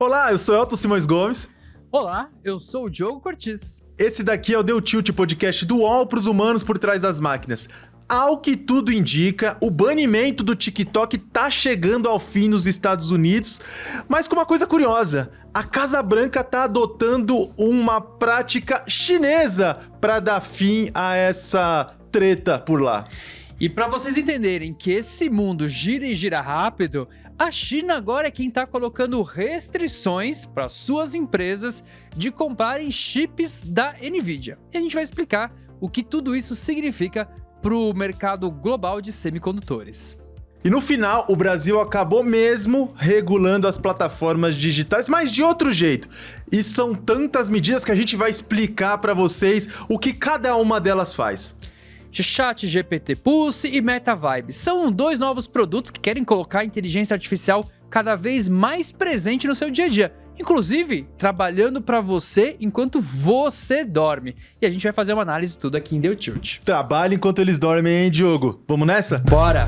Olá, eu sou Elton Simões Gomes. Olá, eu sou o Diogo Cortiz. Esse daqui é o Deu Tilt, podcast do UOL para os humanos por trás das máquinas. Ao que tudo indica, o banimento do TikTok tá chegando ao fim nos Estados Unidos, mas com uma coisa curiosa, a Casa Branca tá adotando uma prática chinesa para dar fim a essa treta por lá. E para vocês entenderem que esse mundo gira e gira rápido, a China agora é quem tá colocando restrições para suas empresas de comprarem chips da Nvidia. E a gente vai explicar o que tudo isso significa para o mercado global de semicondutores. E no final, o Brasil acabou mesmo regulando as plataformas digitais, mas de outro jeito. E são tantas medidas que a gente vai explicar para vocês o que cada uma delas faz. ChatGPT Pulse e MetaVibe são dois novos produtos que querem colocar a inteligência artificial cada vez mais presente no seu dia a dia, inclusive trabalhando para você enquanto você dorme. E a gente vai fazer uma análise de tudo aqui em Deu Tilt. Trabalha enquanto eles dormem, hein, Diogo? Vamos nessa? Bora!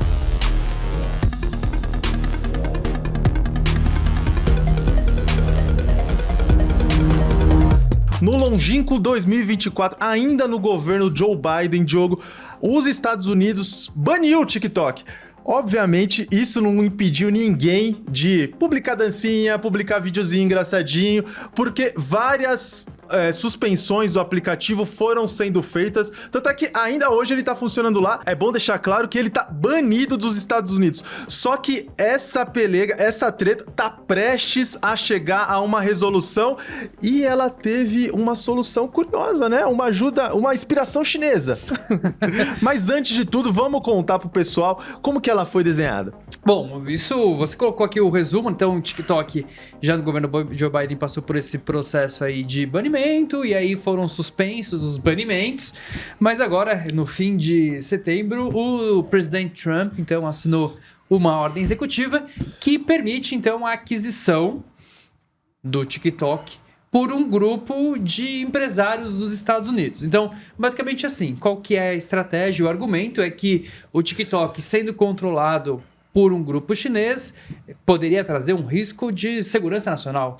No longínquo 2024, ainda no governo Joe Biden, Diogo, os Estados Unidos baniu o TikTok. Obviamente, isso não impediu ninguém de publicar dancinha, publicar videozinho engraçadinho, porque várias suspensões do aplicativo foram sendo feitas, tanto é que ainda hoje ele tá funcionando lá. É bom deixar claro que ele tá banido dos Estados Unidos. Só que essa pelega, essa treta tá prestes a chegar a uma resolução e ela teve uma solução curiosa, né? Uma ajuda, uma inspiração chinesa. Mas antes de tudo, vamos contar pro pessoal como que ela foi desenhada. Bom, isso você colocou aqui o resumo, então o TikTok já no governo Joe Biden passou por esse processo aí de banimento e aí foram suspensos os banimentos, mas agora no fim de setembro o presidente Trump então assinou uma ordem executiva que permite então a aquisição do TikTok por um grupo de empresários dos Estados Unidos. Então, basicamente assim, qual que é a estratégia? O argumento é que o TikTok, sendo controlado por um grupo chinês, poderia trazer um risco de segurança nacional.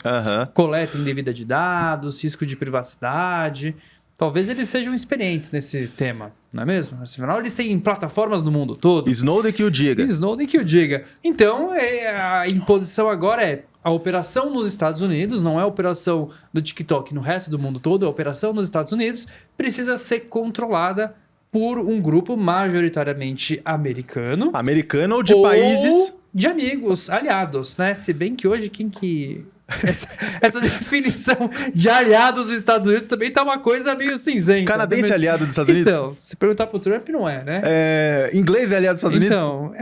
Coleta indevida de dados, risco de privacidade. Talvez eles sejam experientes nesse tema, não é mesmo? Afinal, eles têm plataformas no mundo todo. Snowden que o diga. Snowden que o diga. Então, a imposição agora é a operação nos Estados Unidos, não é a operação do TikTok no resto do mundo todo, a operação nos Estados Unidos precisa ser controlada por um grupo majoritariamente americano. Americano ou de países... de amigos, aliados, né? Se bem que hoje quem que... Essa definição de aliado dos Estados Unidos também tá uma coisa meio cinzenta. Canadense é aliado dos Estados Unidos? Então, se perguntar pro Trump, não é, né? Inglês é aliado dos Estados Unidos? Então,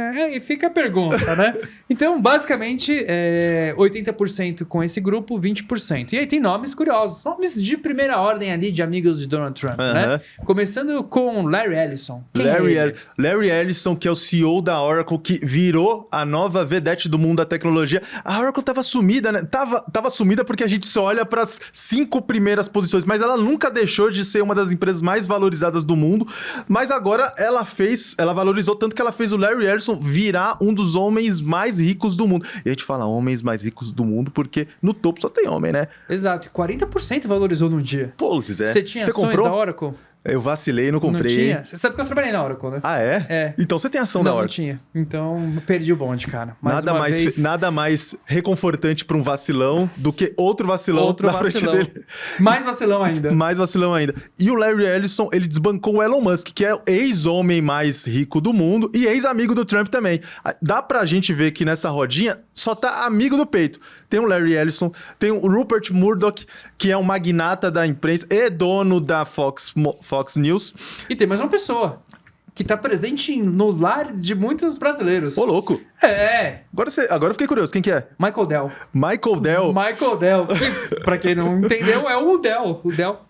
fica a pergunta, né? Então, basicamente, 80% com esse grupo, 20%. E aí tem nomes curiosos, nomes de primeira ordem ali de amigos de Donald Trump, né? Começando com Larry Ellison. Larry Ellison, que é o CEO da Oracle, que virou a nova vedete do mundo da tecnologia. A Oracle tava sumida, né? Tava sumida porque a gente só olha para as 5 primeiras posições, mas ela nunca deixou de ser uma das empresas mais valorizadas do mundo. Mas agora ela valorizou tanto que ela fez o Larry Ellison virar um dos homens mais ricos do mundo. E a gente fala homens mais ricos do mundo porque no topo só tem homem, né? Exato, e 40% valorizou num dia. Pô, Zé. Você tinha ações comprou? da Oracle? Eu vacilei e não comprei. Não tinha? Você sabe que eu trabalhei na Oracle, né? Ah, é? É. Então você tem ação da Oracle? Não tinha. Então, perdi o bonde, cara. Nada mais reconfortante pra um vacilão do que outro vacilão frente dele. Mais vacilão ainda. Mais vacilão ainda. E o Larry Ellison, ele desbancou o Elon Musk, que é o ex-homem mais rico do mundo e ex-amigo do Trump também. Dá pra gente ver que nessa rodinha só tá amigo do peito. Tem o Larry Ellison, tem o Rupert Murdoch, que é um magnata da imprensa e dono da Fox News. E tem mais uma pessoa que tá presente no lar de muitos brasileiros. Ô, louco! É! Agora eu fiquei curioso, quem que é? Michael Dell. Michael Dell, que, pra quem não entendeu, é o Dell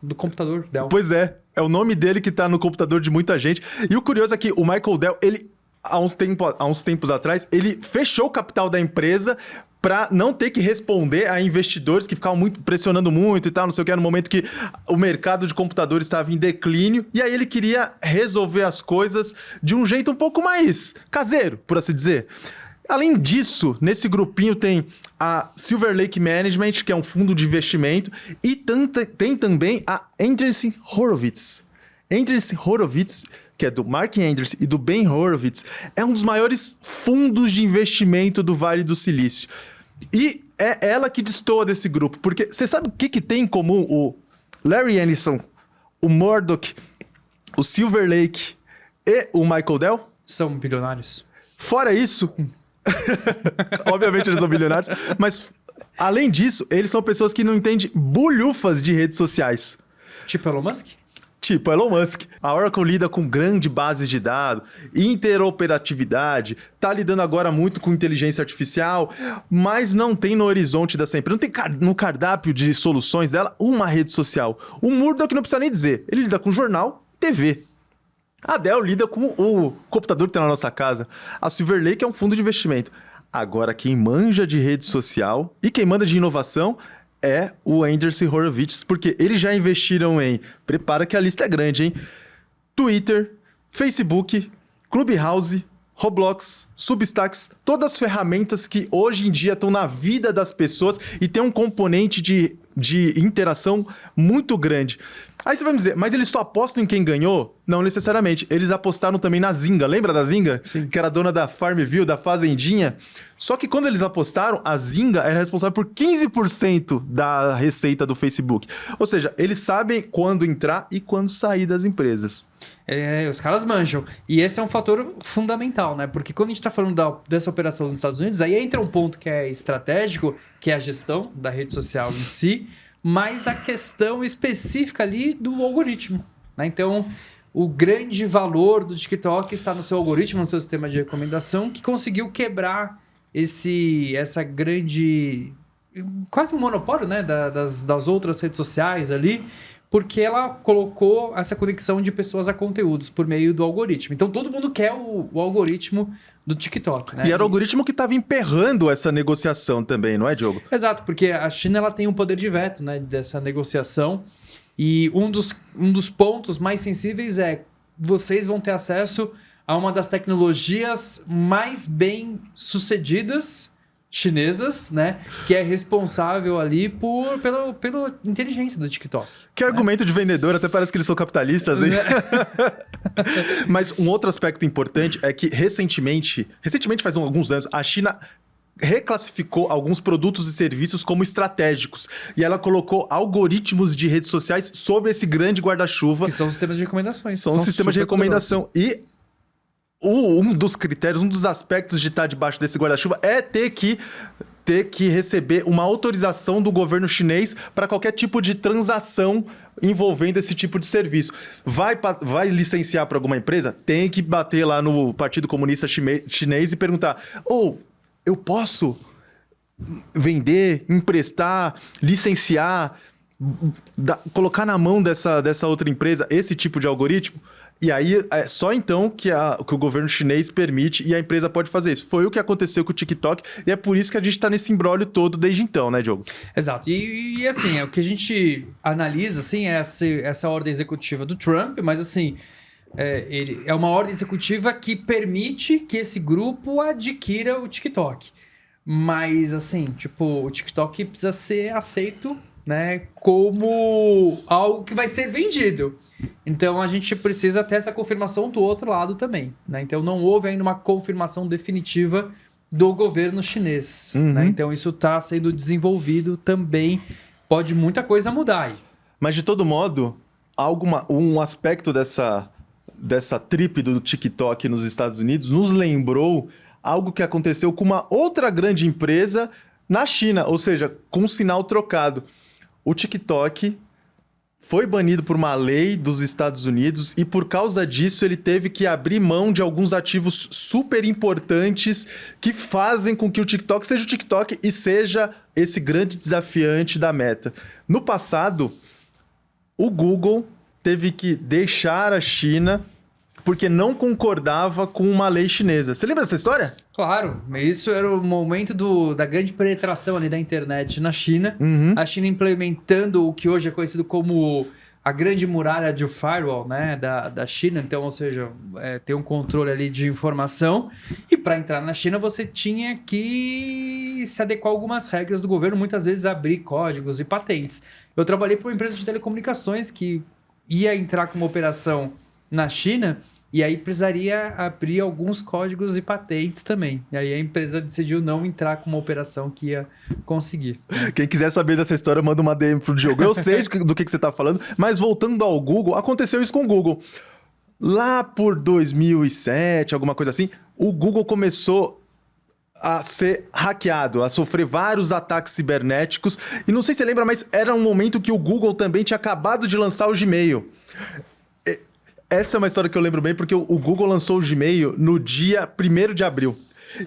do computador Dell. Pois é o nome dele que tá no computador de muita gente. E o curioso é que o Michael Dell, ele, há uns tempos atrás, ele fechou o capital da empresa para não ter que responder a investidores que ficavam pressionando muito e tal, não sei o que, no momento que o mercado de computadores estava em declínio, e aí ele queria resolver as coisas de um jeito um pouco mais caseiro, por assim dizer. Além disso, nesse grupinho tem a Silver Lake Management, que é um fundo de investimento, e tem também a Andreessen Horowitz. Andreessen Horowitz, que é do Mark Andreessen e do Ben Horowitz, é um dos maiores fundos de investimento do Vale do Silício. E é ela que destoa desse grupo, porque você sabe o que tem em comum o Larry Ellison, o Murdoch, o Silver Lake e o Michael Dell? São bilionários. Fora isso, obviamente eles são bilionários, mas além disso, eles são pessoas que não entendem bulhufas de redes sociais. Tipo Elon Musk? Tipo Elon Musk. A Oracle lida com grandes bases de dados, interoperatividade, tá lidando agora muito com inteligência artificial, mas não tem no horizonte dessa empresa, não tem no cardápio de soluções dela uma rede social. O Murdoch não precisa nem dizer, ele lida com jornal e TV. A Dell lida com o computador que tem na nossa casa. A Silver Lake é um fundo de investimento. Agora, quem manja de rede social e quem manda de inovação é o Andreessen Horowitz, porque eles já investiram em... Prepara que a lista é grande, hein? Twitter, Facebook, Clubhouse, Roblox, Substacks, todas as ferramentas que hoje em dia estão na vida das pessoas e tem um componente de interação muito grande. Aí você vai me dizer, mas eles só apostam em quem ganhou? Não necessariamente. Eles apostaram também na Zynga. Lembra da Zynga? Sim. Que era dona da Farmville, da Fazendinha. Só que quando eles apostaram, a Zynga era responsável por 15% da receita do Facebook. Ou seja, eles sabem quando entrar e quando sair das empresas. Os caras manjam. E esse é um fator fundamental, né? Porque quando a gente tá falando dessa operação nos Estados Unidos, aí entra um ponto que é estratégico, que é a gestão da rede social em si, mas a questão específica ali do algoritmo, né? Então, o grande valor do TikTok está no seu algoritmo, no seu sistema de recomendação, que conseguiu quebrar essa grande... quase um monopólio, né? Das outras redes sociais ali, porque ela colocou essa conexão de pessoas a conteúdos por meio do algoritmo. Então, todo mundo quer o algoritmo do TikTok, né? E era o algoritmo que estava emperrando essa negociação também, não é, Diogo? Exato, porque a China ela tem um poder de veto, né, dessa negociação. E um dos pontos mais sensíveis é vocês vão ter acesso a uma das tecnologias mais bem sucedidas chinesas, né? Que é responsável ali pela inteligência do TikTok. Que argumento de vendedor, até parece que eles são capitalistas, hein? Mas um outro aspecto importante é que recentemente faz alguns anos, a China reclassificou alguns produtos e serviços como estratégicos. E ela colocou algoritmos de redes sociais sob esse grande guarda-chuva. Que são sistemas de recomendações. São sistemas de recomendação. E um dos critérios, um dos aspectos de estar debaixo desse guarda-chuva é ter que receber uma autorização do governo chinês para qualquer tipo de transação envolvendo esse tipo de serviço. Vai licenciar para alguma empresa? Tem que bater lá no Partido Comunista Chinês e perguntar: eu posso vender, emprestar, licenciar, colocar na mão dessa outra empresa esse tipo de algoritmo? E aí, é só então que o governo chinês permite e a empresa pode fazer isso. Foi o que aconteceu com o TikTok e é por isso que a gente tá nesse imbróglio todo desde então, né, Diogo? Exato. E assim, o que a gente analisa, assim, é essa ordem executiva do Trump, mas assim, ele é uma ordem executiva que permite que esse grupo adquira o TikTok. Mas assim, tipo, o TikTok precisa ser aceito, né, como algo que vai ser vendido. Então a gente precisa ter essa confirmação do outro lado também, né? Então não houve ainda uma confirmação definitiva do governo chinês, né? Então isso está sendo desenvolvido também, pode muita coisa mudar aí. Mas de todo modo, um aspecto dessa trip do TikTok nos Estados Unidos nos lembrou algo que aconteceu com uma outra grande empresa na China, ou seja, com um sinal trocado. O TikTok foi banido por uma lei dos Estados Unidos e por causa disso ele teve que abrir mão de alguns ativos super importantes que fazem com que o TikTok seja o TikTok e seja esse grande desafiante da Meta. No passado, o Google teve que deixar a China porque não concordava com uma lei chinesa. Você lembra dessa história? Claro, isso era o momento da grande penetração ali da internet na China. A China implementando o que hoje é conhecido como a grande muralha de firewall, né, da China. Então, ou seja, ter um controle ali de informação. E para entrar na China, você tinha que que se adequar a algumas regras do governo, muitas vezes abrir códigos e patentes. Eu trabalhei para uma empresa de telecomunicações que ia entrar com uma operação na China e aí precisaria abrir alguns códigos e patentes também. E aí a empresa decidiu não entrar com uma operação que ia conseguir. Quem quiser saber dessa história, manda uma DM pro Diogo. Eu sei do que você tá falando, mas voltando ao Google, aconteceu isso com o Google. Lá por 2007, alguma coisa assim, o Google começou a ser hackeado, a sofrer vários ataques cibernéticos. E não sei se você lembra, mas era um momento que o Google também tinha acabado de lançar o Gmail. Essa é uma história que eu lembro bem, porque o Google lançou o Gmail no dia 1º de abril.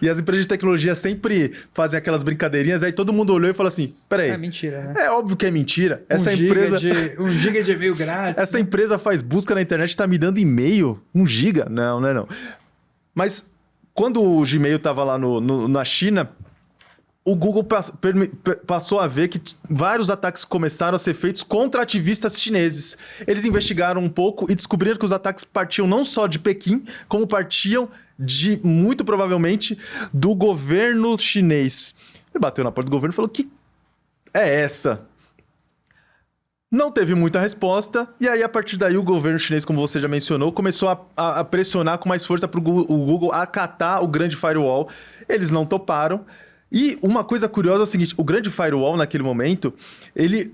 E as empresas de tecnologia sempre fazem aquelas brincadeirinhas, aí todo mundo olhou e falou assim, peraí. É mentira, né? É óbvio que é mentira. Um giga de e-mail grátis. Essa empresa faz busca na internet e tá me dando e-mail? 1 giga? Não, não é não. Mas quando o Gmail tava lá na China, o Google passou a ver que vários ataques começaram a ser feitos contra ativistas chineses. Eles investigaram um pouco e descobriram que os ataques partiam não só de Pequim, como partiam muito provavelmente, do governo chinês. Ele bateu na porta do governo e falou: que é essa? Não teve muita resposta, e aí a partir daí o governo chinês, como você já mencionou, começou a pressionar com mais força para o Google acatar o grande firewall. Eles não toparam. E uma coisa curiosa é o seguinte, o grande firewall naquele momento, ele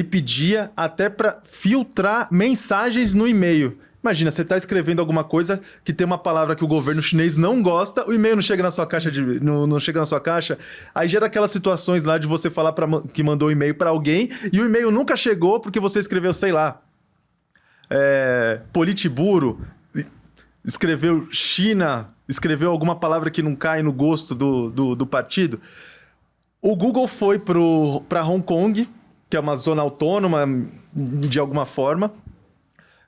pedia até para filtrar mensagens no e-mail. Imagina, você está escrevendo alguma coisa que tem uma palavra que o governo chinês não gosta, o e-mail não chega na sua caixa, não chega na sua caixa, aí gera aquelas situações lá de você falar que mandou um e-mail para alguém e o e-mail nunca chegou porque você escreveu, sei lá, Politburo, escreveu China, escreveu alguma palavra que não cai no gosto do partido. O Google foi para Hong Kong, que é uma zona autônoma de alguma forma,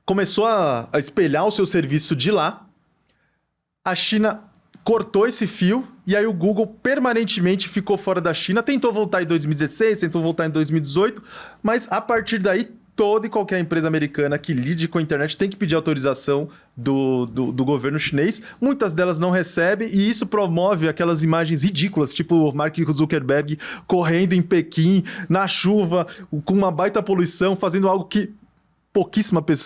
começou a espelhar o seu serviço de lá. A China cortou esse fio e aí o Google permanentemente ficou fora da China. Tentou voltar em 2016, tentou voltar em 2018, mas a partir daí toda e qualquer empresa americana que lide com a internet tem que pedir autorização do governo chinês. Muitas delas não recebem e isso promove aquelas imagens ridículas, tipo o Mark Zuckerberg correndo em Pequim, na chuva, com uma baita poluição, fazendo algo que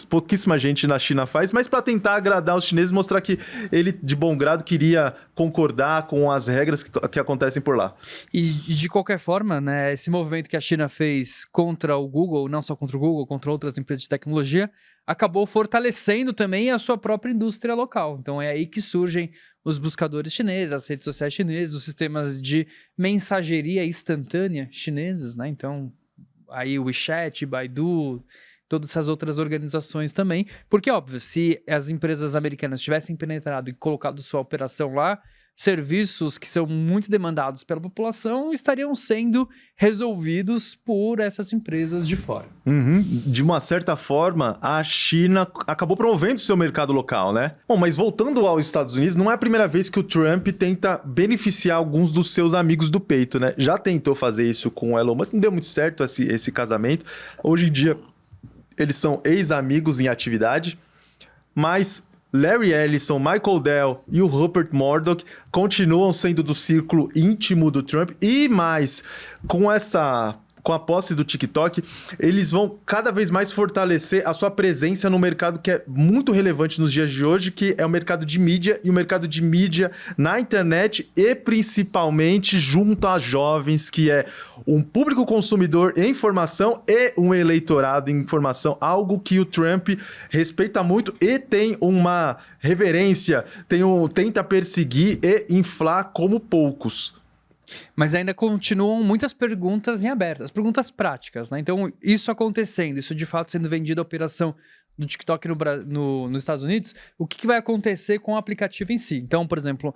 pouquíssima gente na China faz, mas para tentar agradar os chineses, mostrar que ele, de bom grado, queria concordar com as regras que acontecem por lá. E, de qualquer forma, né, esse movimento que a China fez contra o Google, não só contra o Google, contra outras empresas de tecnologia, acabou fortalecendo também a sua própria indústria local. Então é aí que surgem os buscadores chineses, as redes sociais chinesas, os sistemas de mensageria instantânea chineses, né? Então, aí o WeChat, Baidu, todas essas outras organizações também. Porque, óbvio, se as empresas americanas tivessem penetrado e colocado sua operação lá, serviços que são muito demandados pela população estariam sendo resolvidos por essas empresas de fora. Uhum. De uma certa forma, a China acabou promovendo seu mercado local, né? Bom, mas voltando aos Estados Unidos, não é a primeira vez que o Trump tenta beneficiar alguns dos seus amigos do peito, né? Já tentou fazer isso com o Elon Musk, não deu muito certo esse casamento. Hoje em dia, eles são ex-amigos em atividade, mas Larry Ellison, Michael Dell e o Rupert Murdoch continuam sendo do círculo íntimo do Trump e mais, com a posse do TikTok, eles vão cada vez mais fortalecer a sua presença no mercado que é muito relevante nos dias de hoje, que é o mercado de mídia, e o mercado de mídia na internet e principalmente junto a jovens, que é um público consumidor em informação e um eleitorado em informação, algo que o Trump respeita muito e tem uma reverência, tenta perseguir e inflar como poucos. Mas ainda continuam muitas perguntas em aberto, as perguntas práticas, né? Então, isso acontecendo, isso de fato sendo vendido a operação do TikTok nos Estados Unidos, o que vai acontecer com o aplicativo em si? Então, por exemplo,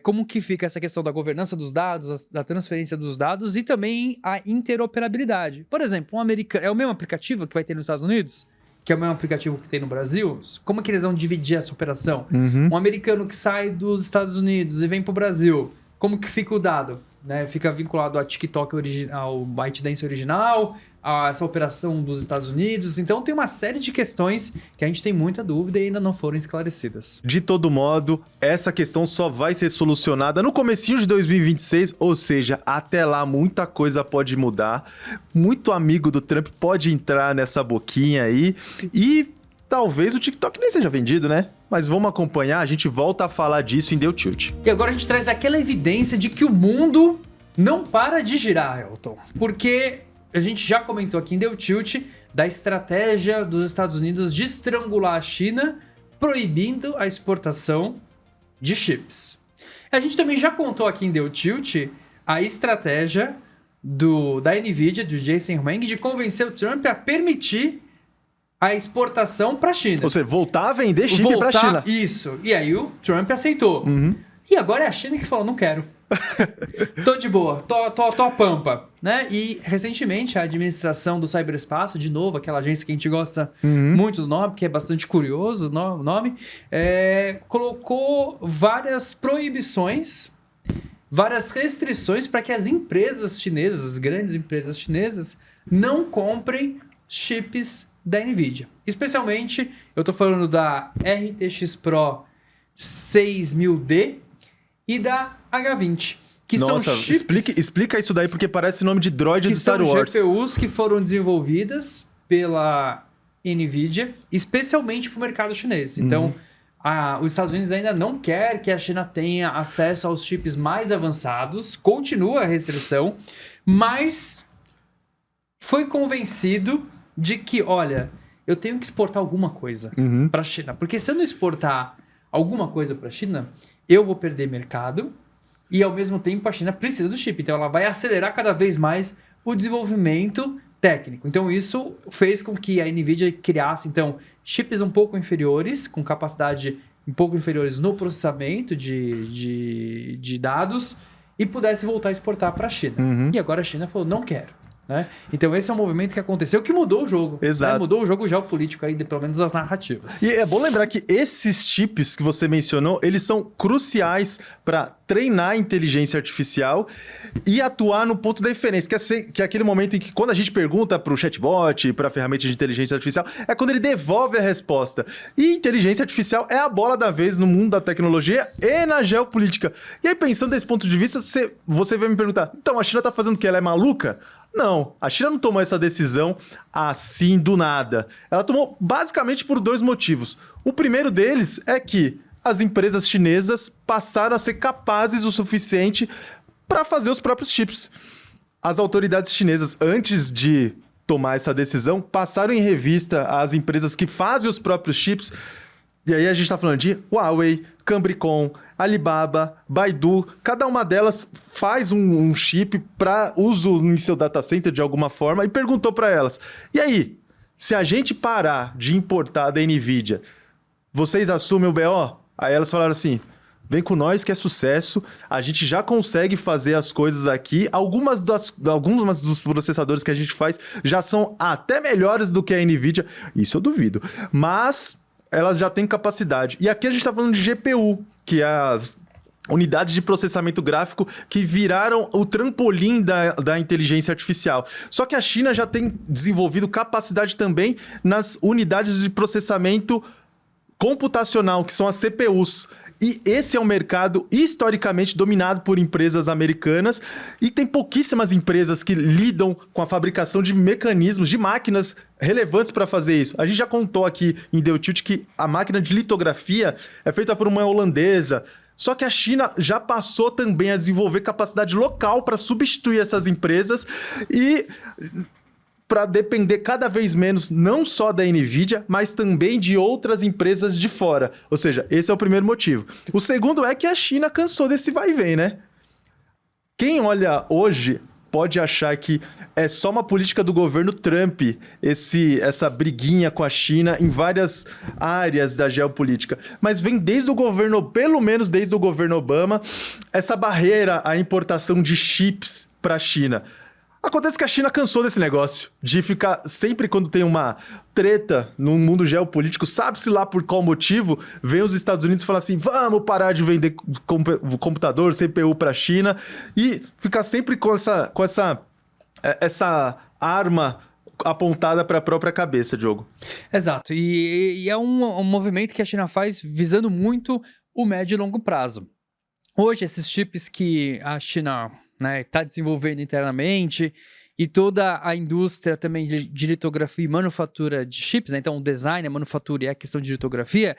como que fica essa questão da governança dos dados, da transferência dos dados e também a interoperabilidade? Por exemplo, é o mesmo aplicativo que vai ter nos Estados Unidos? Que é o mesmo aplicativo que tem no Brasil? Como é que eles vão dividir essa operação? Uhum. Um americano que sai dos Estados Unidos e vem para o Brasil, como que fica o dado? Né? Fica vinculado ao TikTok original, ao ByteDance original, essa operação dos Estados Unidos. Então tem uma série de questões que a gente tem muita dúvida e ainda não foram esclarecidas. De todo modo, essa questão só vai ser solucionada no comecinho de 2026, ou seja, até lá muita coisa pode mudar. Muito amigo do Trump pode entrar nessa boquinha aí e talvez o TikTok nem seja vendido, né? Mas vamos acompanhar, a gente volta a falar disso em Deu Tilt. E agora a gente traz aquela evidência de que o mundo não para de girar, Elton. Porque a gente já comentou aqui em Deu Tilt da estratégia dos Estados Unidos de estrangular a China, proibindo a exportação de chips. A gente também já contou aqui em Deu Tilt a estratégia da NVIDIA, do Jensen Huang, de convencer o Trump a permitir a exportação para a China. Ou seja, voltar a vender chip para a China. Isso. E aí o Trump aceitou. Uhum. E agora é a China que falou, não quero. Tô de boa, tô a pampa, né? E recentemente a administração do cyberespaço, de novo, aquela agência que a gente gosta muito do nome, que é bastante curioso o nome, colocou várias proibições, várias restrições para que as empresas chinesas, as grandes empresas chinesas, não comprem chips da NVIDIA. Especialmente, eu tô falando da RTX Pro 6000D e da H20, que Nossa, são chips... explica isso daí, porque parece nome de droid do Star Wars. Que são GPUs que foram desenvolvidas pela NVIDIA, especialmente para o mercado chinês. Então, os Estados Unidos ainda não quer que a China tenha acesso aos chips mais avançados, continua a restrição, mas foi convencido de que, olha, eu tenho que exportar alguma coisa para a China, porque se eu não exportar alguma coisa para a China, eu vou perder mercado e, ao mesmo tempo, a China precisa do chip. Então, ela vai acelerar cada vez mais o desenvolvimento técnico. Então, isso fez com que a NVIDIA criasse, então, chips um pouco inferiores, com capacidade um pouco inferiores no processamento de dados e pudesse voltar a exportar para a China. E agora a China falou, não quero. Né? Então esse é um movimento que aconteceu, que mudou o jogo. Exato. Né? Mudou o jogo geopolítico aí, pelo menos das narrativas. E é bom lembrar que esses chips que você mencionou, eles são cruciais para treinar a inteligência artificial e atuar no ponto da inferência, que é aquele momento em que quando a gente pergunta para o chatbot, para a ferramenta de inteligência artificial, é quando ele devolve a resposta. E inteligência artificial é a bola da vez no mundo da tecnologia e na geopolítica. E aí, pensando desse ponto de vista, você vai me perguntar, então a China está fazendo o quê? Ela é maluca? Não, a China não tomou essa decisão assim do nada. Ela tomou basicamente por dois motivos. O primeiro deles é que as empresas chinesas passaram a ser capazes o suficiente para fazer os próprios chips. As autoridades chinesas, antes de tomar essa decisão, passaram em revista as empresas que fazem os próprios chips. E aí a gente está falando de Huawei, Cambricon, Alibaba, Baidu. Cada uma delas faz um chip para uso em seu data center de alguma forma e perguntou para elas, e aí, se a gente parar de importar da NVIDIA, vocês assumem o BO? Aí elas falaram assim, vem com nós que é sucesso, a gente já consegue fazer as coisas aqui, algumas dos processadores que a gente faz já são até melhores do que a NVIDIA, isso eu duvido, mas elas já têm capacidade. E aqui a gente está falando de GPU, que é as unidades de processamento gráfico que viraram o trampolim da inteligência artificial. Só que a China já tem desenvolvido capacidade também nas unidades de processamento computacional, que são as CPUs. E esse é um mercado historicamente dominado por empresas americanas e tem pouquíssimas empresas que lidam com a fabricação de mecanismos, de máquinas relevantes para fazer isso. A gente já contou aqui em Deu Tilt que a máquina de litografia é feita por uma holandesa. Só que a China já passou também a desenvolver capacidade local para substituir essas empresas e para depender cada vez menos não só da NVIDIA, mas também de outras empresas de fora. Ou seja, esse é o primeiro motivo. O segundo é que a China cansou desse vai e vem, né? Quem olha hoje pode achar que é só uma política do governo Trump, essa briguinha com a China em várias áreas da geopolítica. Mas vem desde o governo, pelo menos desde o governo Obama, essa barreira à importação de chips para a China. Acontece que a China cansou desse negócio, de ficar sempre quando tem uma treta no mundo geopolítico, sabe-se lá por qual motivo, vem os Estados Unidos e fala assim, vamos parar de vender computador, CPU para a China, e ficar sempre com essa arma apontada para a própria cabeça, Diogo. Exato. E é um movimento que a China faz visando muito o médio e longo prazo. Hoje, esses chips que a China está desenvolvendo internamente e toda a indústria também de litografia e manufatura de chips, né? Então o design, a manufatura e a questão de litografia,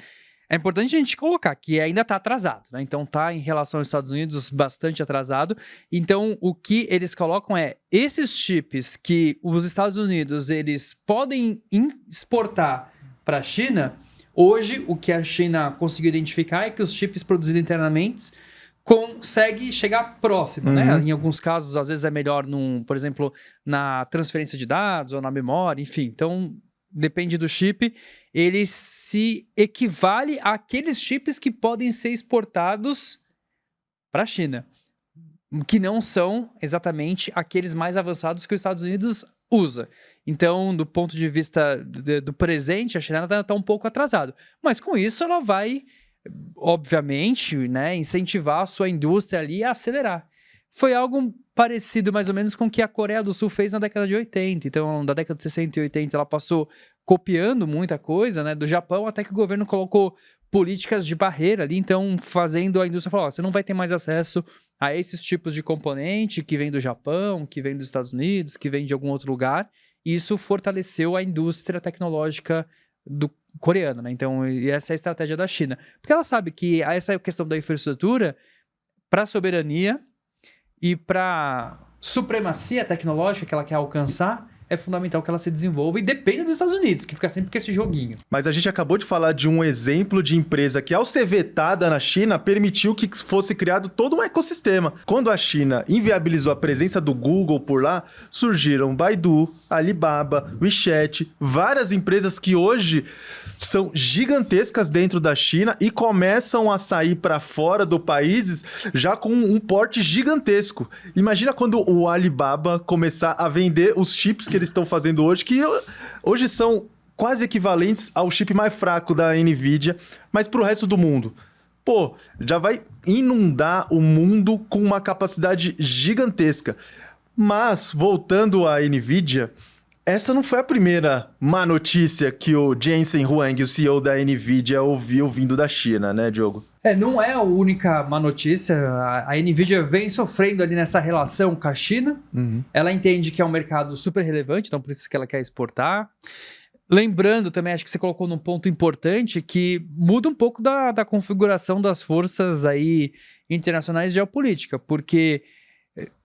é importante a gente colocar que ainda está atrasado, né? Então está em relação aos Estados Unidos bastante atrasado. Então o que eles colocam é esses chips que os Estados Unidos eles podem exportar para a China. Hoje o que a China conseguiu identificar é que os chips produzidos internamente consegue chegar próximo, né? Em alguns casos, às vezes é melhor, por exemplo, na transferência de dados ou na memória, enfim. Então, depende do chip. Ele se equivale àqueles chips que podem ser exportados para a China, que não são exatamente aqueles mais avançados que os Estados Unidos usa. Então, do ponto de vista do presente, a China está um pouco atrasada. Mas com isso, ela vai obviamente, né, incentivar a sua indústria ali a acelerar. Foi algo parecido mais ou menos com o que a Coreia do Sul fez na década de 80. Então, da década de 60 e 80, ela passou copiando muita coisa, né, do Japão, até que o governo colocou políticas de barreira ali, então fazendo a indústria falar, você não vai ter mais acesso a esses tipos de componente que vem do Japão, que vem dos Estados Unidos, que vem de algum outro lugar. E isso fortaleceu a indústria tecnológica coreana, né? Então, essa é a estratégia da China. Porque ela sabe que essa questão da infraestrutura, para a soberania e para supremacia tecnológica que ela quer alcançar, é fundamental que ela se desenvolva e depende dos Estados Unidos, que fica sempre com esse joguinho. Mas a gente acabou de falar de um exemplo de empresa que, ao ser vetada na China, permitiu que fosse criado todo um ecossistema. Quando a China inviabilizou a presença do Google por lá, surgiram Baidu, Alibaba, WeChat, várias empresas que hoje são gigantescas dentro da China e começam a sair para fora do país já com um porte gigantesco. Imagina quando o Alibaba começar a vender os chips que eles estão fazendo hoje, que hoje são quase equivalentes ao chip mais fraco da NVIDIA, mas para o resto do mundo. Pô, já vai inundar o mundo com uma capacidade gigantesca. Mas, voltando à NVIDIA, essa não foi a primeira má notícia que o Jensen Huang, o CEO da NVIDIA, ouviu vindo da China, né, Diogo? Não é a única má notícia. A NVIDIA vem sofrendo ali nessa relação com a China. Ela entende que é um mercado super relevante, então por isso que ela quer exportar. Lembrando também, acho que você colocou num ponto importante, que muda um pouco da configuração das forças aí internacionais de geopolítica, porque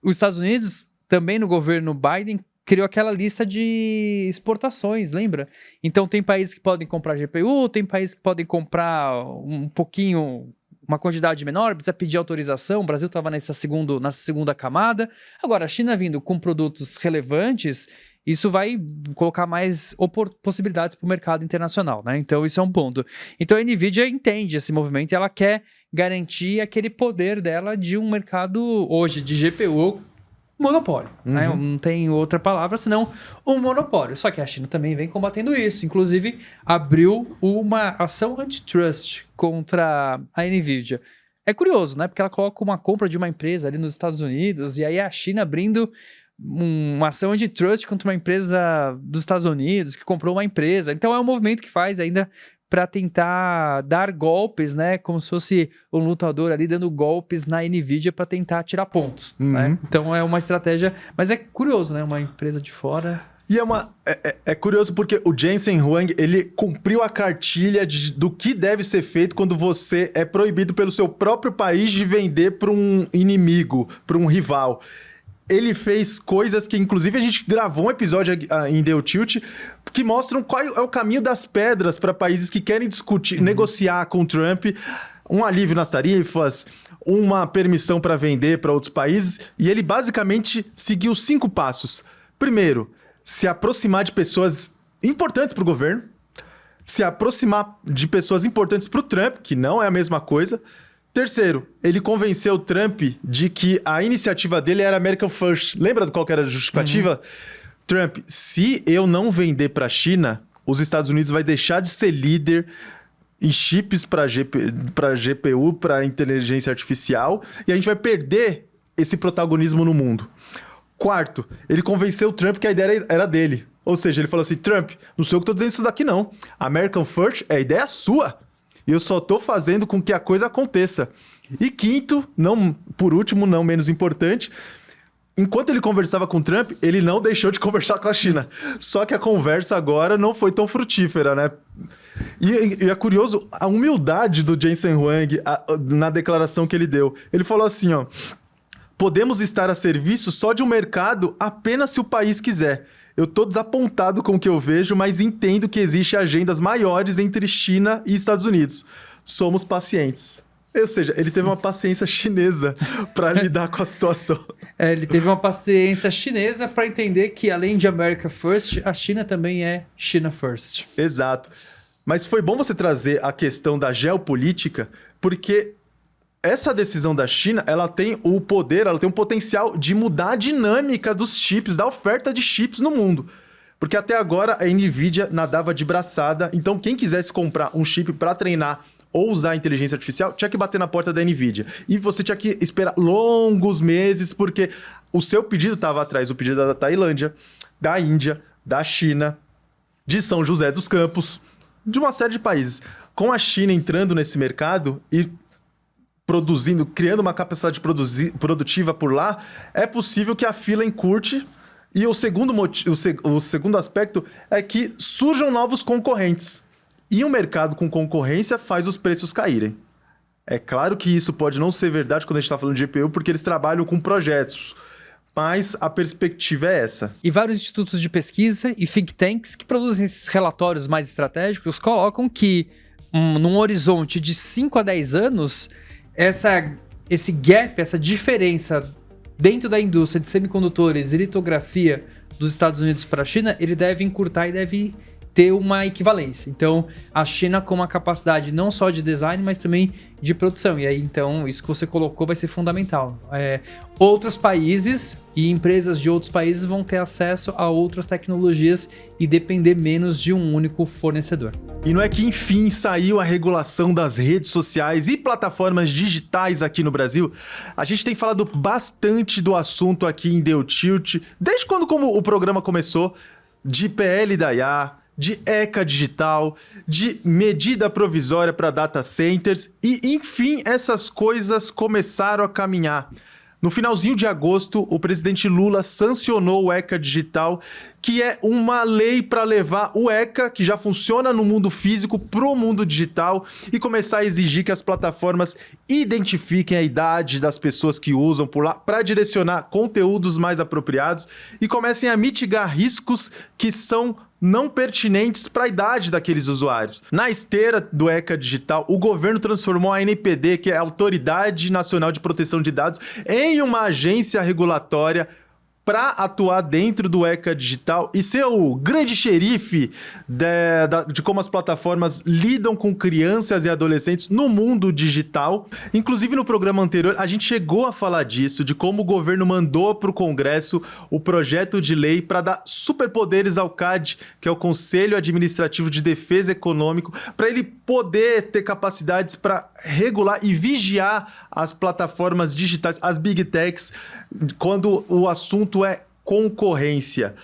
os Estados Unidos, também no governo Biden, criou aquela lista de exportações, lembra? Então tem países que podem comprar GPU, tem países que podem comprar um pouquinho, uma quantidade menor, precisa pedir autorização. O Brasil estava nessa segunda camada. Agora, a China vindo com produtos relevantes, isso vai colocar mais possibilidades para o mercado internacional, né? Então isso é um ponto. Então a NVIDIA entende esse movimento e ela quer garantir aquele poder dela de um mercado hoje de GPU monopólio, né? Não tem outra palavra senão um monopólio. Só que a China também vem combatendo isso. Inclusive, abriu uma ação antitrust contra a NVIDIA. É curioso, né? Porque ela coloca uma compra de uma empresa ali nos Estados Unidos e aí a China abrindo uma ação antitrust contra uma empresa dos Estados Unidos que comprou uma empresa. Então, é um movimento que faz ainda para tentar dar golpes, né? Como se fosse um lutador ali dando golpes na NVIDIA para tentar tirar pontos, né? Então é uma estratégia, mas é curioso, né? Uma empresa de fora. E é curioso porque o Jensen Huang, ele cumpriu a cartilha do que deve ser feito quando você é proibido pelo seu próprio país de vender para um inimigo, para um rival. Ele fez coisas que, inclusive, a gente gravou um episódio em The Tilt que mostram qual é o caminho das pedras para países que querem discutir, negociar com o Trump, um alívio nas tarifas, uma permissão para vender para outros países. E ele basicamente seguiu 5 passos. Primeiro, se aproximar de pessoas importantes para o governo, se aproximar de pessoas importantes para o Trump, que não é a mesma coisa. Terceiro, ele convenceu o Trump de que a iniciativa dele era American First. Lembra qual que era a justificativa? Trump, se eu não vender para a China, os Estados Unidos vai deixar de ser líder em chips para GPU, para inteligência artificial, e a gente vai perder esse protagonismo no mundo. Quarto, ele convenceu o Trump que a ideia era dele. Ou seja, ele falou assim, Trump, não sou eu que tô dizendo isso daqui não. American First é ideia sua. E eu só tô fazendo com que a coisa aconteça. E quinto, não, por último, não menos importante, enquanto ele conversava com o Trump, ele não deixou de conversar com a China. Só que a conversa agora não foi tão frutífera, né? E é curioso a humildade do Jensen Huang na declaração que ele deu. Ele falou assim, ó, podemos estar a serviço só de um mercado apenas se o país quiser. Eu tô desapontado com o que eu vejo, mas entendo que existem agendas maiores entre China e Estados Unidos. Somos pacientes. Ou seja, ele teve uma paciência chinesa para lidar com a situação. Ele teve uma paciência chinesa para entender que, além de America First, a China também é China First. Exato. Mas foi bom você trazer a questão da geopolítica, porque essa decisão da China, ela tem o poder, ela tem o potencial de mudar a dinâmica dos chips, da oferta de chips no mundo. Porque até agora a Nvidia nadava de braçada, então quem quisesse comprar um chip para treinar ou usar inteligência artificial, tinha que bater na porta da Nvidia. E você tinha que esperar longos meses, porque o seu pedido estava atrás, o pedido da Tailândia, da Índia, da China, de São José dos Campos, de uma série de países. Com a China entrando nesse mercado e produzindo, criando uma capacidade produtiva por lá, é possível que a fila encurte. E o segundo aspecto é que surjam novos concorrentes. E um mercado com concorrência faz os preços caírem. É claro que isso pode não ser verdade quando a gente está falando de GPU, porque eles trabalham com projetos. Mas a perspectiva é essa. E vários institutos de pesquisa e think tanks que produzem esses relatórios mais estratégicos colocam que, num horizonte de 5 a 10 anos, esse gap, essa diferença dentro da indústria de semicondutores e litografia dos Estados Unidos para a China, ele deve encurtar e deve ter uma equivalência. Então, a China com uma capacidade não só de design, mas também de produção. E aí, então, isso que você colocou vai ser fundamental. Outros países e empresas de outros países vão ter acesso a outras tecnologias e depender menos de um único fornecedor. E não é que, enfim, saiu a regulação das redes sociais e plataformas digitais aqui no Brasil? A gente tem falado bastante do assunto aqui em Deu Tilt, desde quando como o programa começou, de PL da IA, de ECA digital, de medida provisória para data centers e, enfim, essas coisas começaram a caminhar. No finalzinho de agosto, o presidente Lula sancionou o ECA digital, que é uma lei para levar o ECA, que já funciona no mundo físico, para o mundo digital e começar a exigir que as plataformas identifiquem a idade das pessoas que usam por lá para direcionar conteúdos mais apropriados e comecem a mitigar riscos que são não pertinentes para a idade daqueles usuários. Na esteira do ECA digital, o governo transformou a ANPD, que é a Autoridade Nacional de Proteção de Dados, em uma agência regulatória para atuar dentro do ECA digital e ser o grande xerife de como as plataformas lidam com crianças e adolescentes no mundo digital. Inclusive, no programa anterior, a gente chegou a falar disso, de como o governo mandou para o Congresso o projeto de lei para dar superpoderes ao CAD, que é o Conselho Administrativo de Defesa Econômico, para ele poder ter capacidades para regular e vigiar as plataformas digitais, as big techs, quando o assunto é concorrência.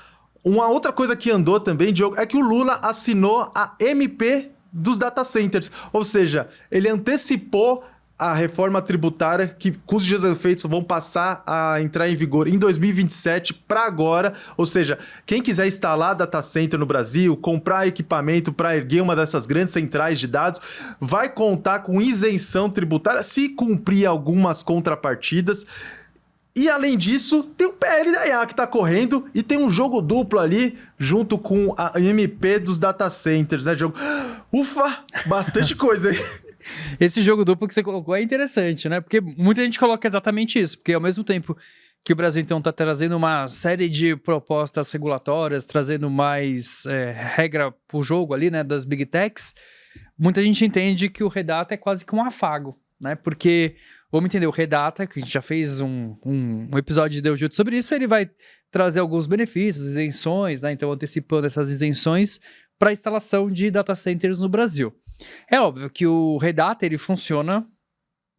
Uma outra coisa que andou também, Diogo, é que o Lula assinou a MP dos data centers. Ou seja, ele antecipou a reforma tributária, cujos efeitos vão passar a entrar em vigor em 2027 para agora. Ou seja, quem quiser instalar data center no Brasil, comprar equipamento para erguer uma dessas grandes centrais de dados, vai contar com isenção tributária se cumprir algumas contrapartidas. E além disso, tem o PL da IA que tá correndo e tem um jogo duplo ali junto com a MP dos data centers, né, Diogo? Ufa, bastante coisa aí. Esse jogo duplo que você colocou é interessante, né? Porque muita gente coloca exatamente isso, porque ao mesmo tempo que o Brasil então está trazendo uma série de propostas regulatórias, trazendo mais regra pro jogo ali, né, das big techs, muita gente entende que o Redata é quase que um afago, né? Porque, vamos entender, o Redata, que a gente já fez um episódio de Deus sobre isso, ele vai trazer alguns benefícios, isenções, né? Então antecipando essas isenções para a instalação de data centers no Brasil. É óbvio que o Redata, ele funciona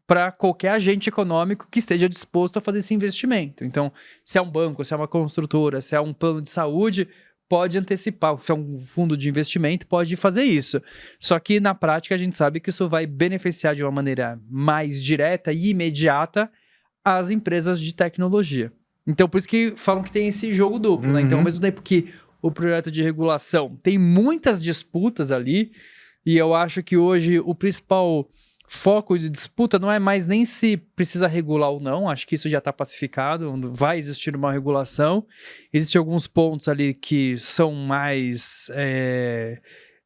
para qualquer agente econômico que esteja disposto a fazer esse investimento. Então, se é um banco, se é uma construtora, se é um plano de saúde, pode antecipar, se é um fundo de investimento, pode fazer isso. Só que na prática a gente sabe que isso vai beneficiar de uma maneira mais direta e imediata as empresas de tecnologia. Então por isso que falam que tem esse jogo duplo, né? Então ao mesmo tempo que o projeto de regulação tem muitas disputas ali, e eu acho que hoje o principal foco de disputa não é mais nem se precisa regular ou não, acho que isso já está pacificado, vai existir uma regulação. Existem alguns pontos ali que são mais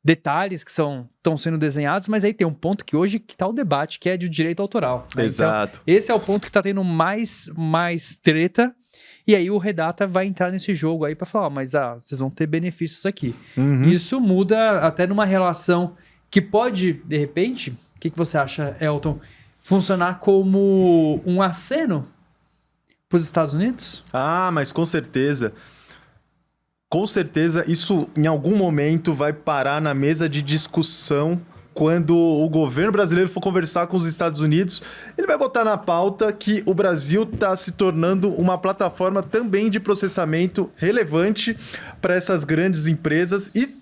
detalhes que estão sendo desenhados, mas aí tem um ponto que hoje está o debate, que é de direito autoral. Né? Exato. Então, esse é o ponto que está tendo mais treta, e aí o Redata vai entrar nesse jogo aí para falar, mas vocês vão ter benefícios aqui. Isso muda até numa relação que pode, de repente, o que você acha, Elton, funcionar como um aceno para os Estados Unidos? Ah, mas com certeza. Com certeza, isso em algum momento vai parar na mesa de discussão quando o governo brasileiro for conversar com os Estados Unidos. Ele vai botar na pauta que o Brasil está se tornando uma plataforma também de processamento relevante para essas grandes empresas e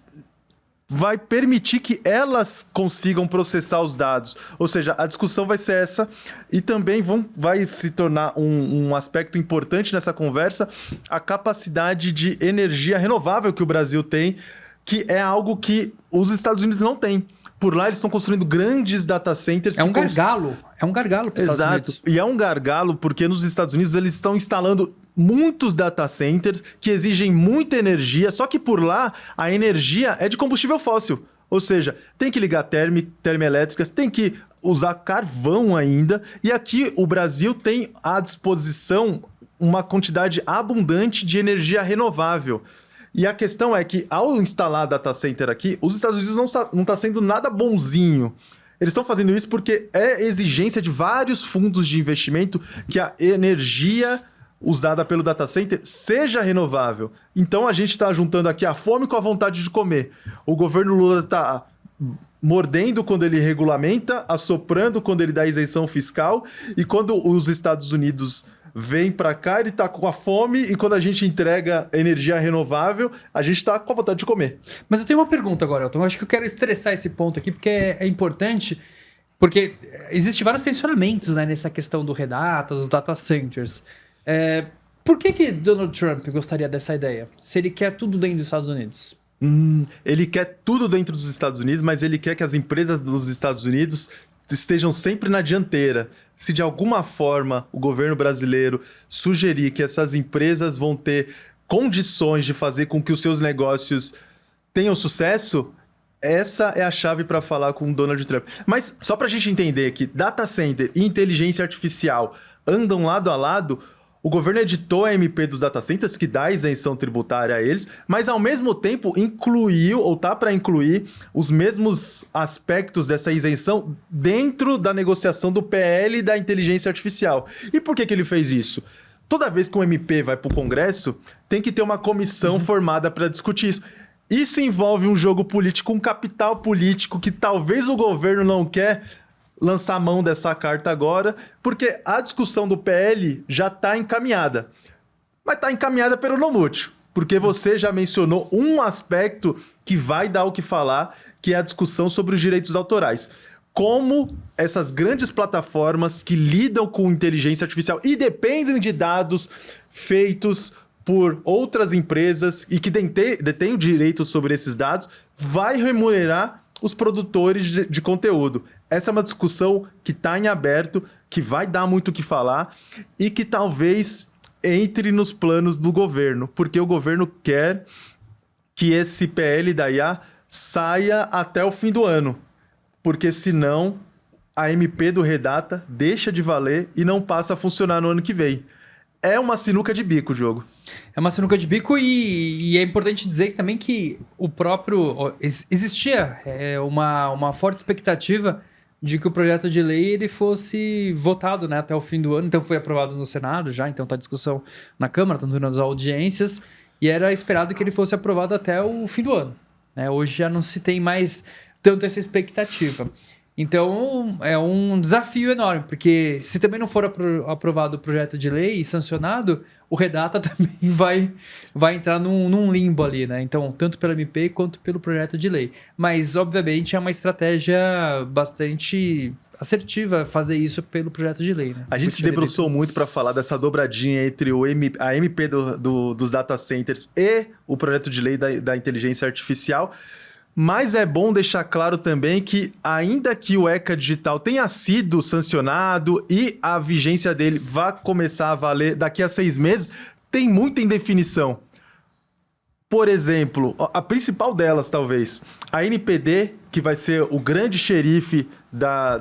vai permitir que elas consigam processar os dados. Ou seja, a discussão vai ser essa e também vai se tornar um aspecto importante nessa conversa a capacidade de energia renovável que o Brasil tem, que é algo que os Estados Unidos não têm. Por lá eles estão construindo grandes data centers. É um gargalo para os Estados Unidos. Exato. E é um gargalo porque nos Estados Unidos eles estão instalando muitos data centers que exigem muita energia, só que por lá a energia é de combustível fóssil. Ou seja, tem que ligar termoelétricas, tem que usar carvão ainda. E aqui o Brasil tem à disposição uma quantidade abundante de energia renovável. E a questão é que, ao instalar data center aqui, os Estados Unidos não tá sendo nada bonzinho. Eles estão fazendo isso porque é exigência de vários fundos de investimento que a energia usada pelo data center seja renovável. Então a gente está juntando aqui a fome com a vontade de comer. O governo Lula está mordendo quando ele regulamenta, assoprando quando ele dá isenção fiscal, e quando os Estados Unidos vem para cá, ele tá com a fome, e quando a gente entrega energia renovável, a gente tá com a vontade de comer. Mas eu tenho uma pergunta agora, Elton. Eu acho que eu quero estressar esse ponto aqui, porque é importante, porque existem vários tensionamentos, né, nessa questão do Redata, dos data centers. Por que Donald Trump gostaria dessa ideia? Se ele quer tudo dentro dos Estados Unidos? Ele quer tudo dentro dos Estados Unidos, mas ele quer que as empresas dos Estados Unidos estejam sempre na dianteira. Se de alguma forma o governo brasileiro sugerir que essas empresas vão ter condições de fazer com que os seus negócios tenham sucesso, essa é a chave para falar com o Donald Trump. Mas só para a gente entender que data center e inteligência artificial andam lado a lado, o governo editou a MP dos data centers, que dá isenção tributária a eles, mas ao mesmo tempo incluiu, ou tá para incluir, os mesmos aspectos dessa isenção dentro da negociação do PL da inteligência artificial. E por que ele fez isso? Toda vez que um MP vai para o Congresso, tem que ter uma comissão formada para discutir isso. Isso envolve um jogo político, um capital político que talvez o governo não quer lançar mão dessa carta agora, porque a discussão do PL já está encaminhada. Mas está encaminhada pelo não mútil, porque você já mencionou um aspecto que vai dar o que falar, que é a discussão sobre os direitos autorais. Como essas grandes plataformas que lidam com inteligência artificial e dependem de dados feitos por outras empresas e que detêm o direito sobre esses dados, vai remunerar os produtores de conteúdo. Essa é uma discussão que está em aberto, que vai dar muito o que falar e que talvez entre nos planos do governo, porque o governo quer que esse PL da IA saia até o fim do ano, porque senão a MP do Redata deixa de valer e não passa a funcionar no ano que vem. É uma sinuca de bico, Diogo. É uma sinuca de bico e é importante dizer também que o próprio... Existia uma forte expectativa de que o projeto de lei ele fosse votado, né, até o fim do ano. Então foi aprovado no Senado já, então está em discussão na Câmara, estão tendo as audiências, e era esperado que ele fosse aprovado até o fim do ano. Né? Hoje já não se tem mais tanto essa expectativa. Então, é um desafio enorme, porque se também não for aprovado o projeto de lei e sancionado, o Redata também vai entrar num limbo ali, né? Então, tanto pela MP quanto pelo projeto de lei. Mas, obviamente, é uma estratégia bastante assertiva fazer isso pelo projeto de lei, né? A gente se debruçou muito para falar dessa dobradinha entre a MP dos data centers e o projeto de lei da inteligência artificial. Mas é bom deixar claro também que, ainda que o ECA Digital tenha sido sancionado e a vigência dele vá começar a valer daqui a 6 meses, tem muita indefinição. Por exemplo, a principal delas, talvez, a NPD, que vai ser o grande xerife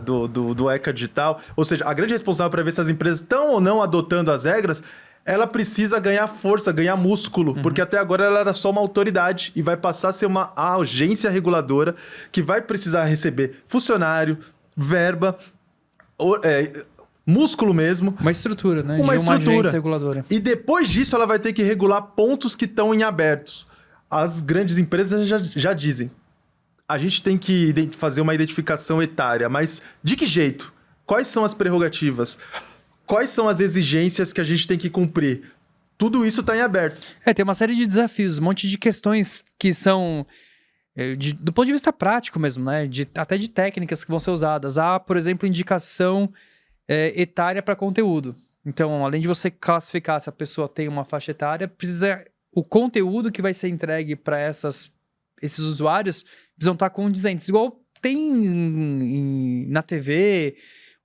do ECA Digital, ou seja, a grande responsável para ver se as empresas estão ou não adotando as regras, ela precisa ganhar força, ganhar músculo, porque até agora ela era só uma autoridade e vai passar a ser uma agência reguladora que vai precisar receber funcionário, verba, músculo mesmo. Uma estrutura, né? Uma estrutura. Agência reguladora. E depois disso ela vai ter que regular pontos que estão em abertos. As grandes empresas já dizem. A gente tem que fazer uma identificação etária, mas de que jeito? Quais são as prerrogativas? Quais são as exigências que a gente tem que cumprir? Tudo isso está em aberto. Tem uma série de desafios, um monte de questões que são, do ponto de vista prático mesmo, né? Até de técnicas que vão ser usadas. Há, por exemplo, indicação etária para conteúdo. Então, além de você classificar se a pessoa tem uma faixa etária, o conteúdo que vai ser entregue para esses usuários precisam estar condizentes. Igual tem na TV...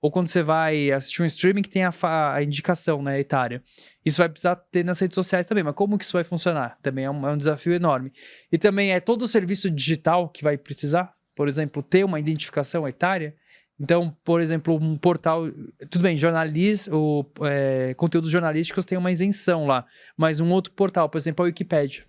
ou quando você vai assistir um streaming que tem a indicação, né, etária. Isso vai precisar ter nas redes sociais também, mas como que isso vai funcionar? Também é um desafio enorme. E também é todo o serviço digital que vai precisar, por exemplo, ter uma identificação etária. Então, por exemplo, um portal... Tudo bem, conteúdos jornalísticos tem uma isenção lá, mas um outro portal, por exemplo, a Wikipédia.